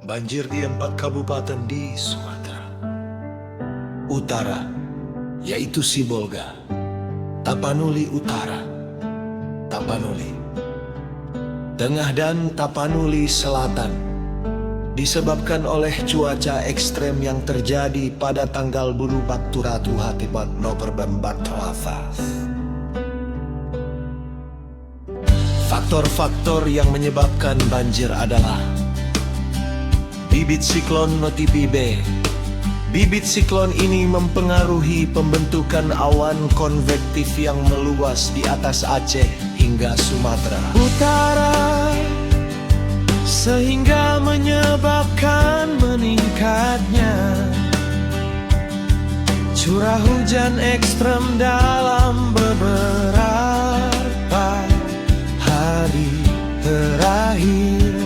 Banjir di 4 kabupaten di Sumatera Utara, yaitu Sibolga, Tapanuli Utara, Tapanuli Tengah dan Tapanuli Selatan, disebabkan oleh cuaca ekstrem yang terjadi pada tanggal berubah turatu hatibat November Batrawafas. Faktor-faktor yang menyebabkan banjir adalah bibit siklon notipi B. Bibit siklon ini mempengaruhi pembentukan awan konvektif yang meluas di atas Aceh hingga Sumatera Utara, sehingga menyebabkan meningkatnya curah hujan ekstrem dalam beberapa hari terakhir.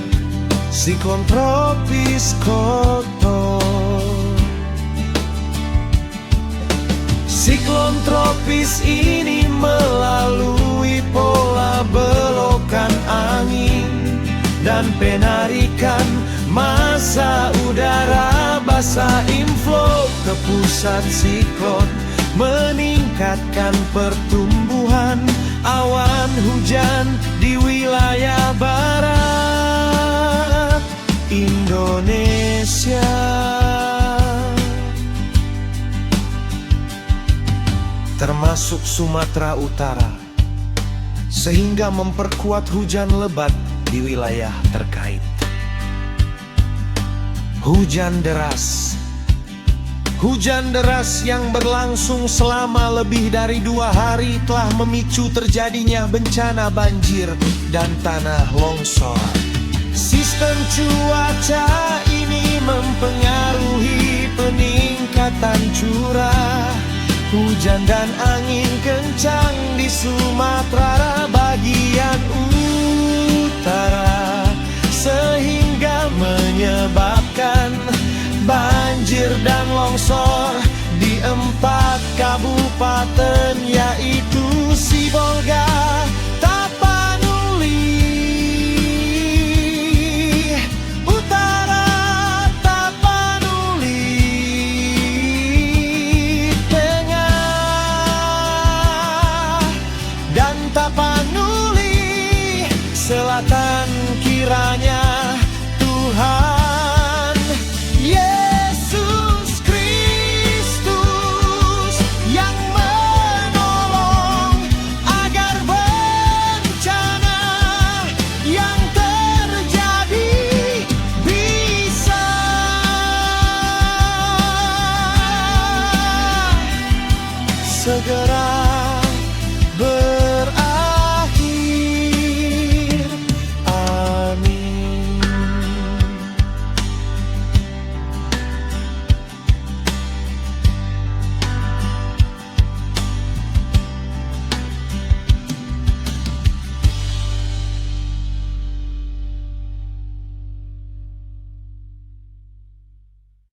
Siklon tropis Koto. Siklon tropis ini melalui pola belokan angin dan penarikan massa udara basah inflow ke pusat siklon, meningkatkan pertumbuhan awan hujan di wilayah barat Indonesia. Termasuk Sumatera Utara, sehingga memperkuat hujan lebat di wilayah terkait. Hujan deras. Hujan deras yang berlangsung selama lebih dari 2 hari telah memicu terjadinya bencana banjir dan tanah longsor. Sistem cuaca ini mempengaruhi peningkatan curah hujan dan angin kencang di Sumatera bagian utara, sehingga menyebabkan banjir dan longsor di 4 kabupaten, yaitu Sibolga, Tapanuli Utara, Tapanuli Tengah, dan Tapanuli Selatan. Kiranya Tuhan Yesus Kristus yang menolong agar bencana yang terjadi bisa segera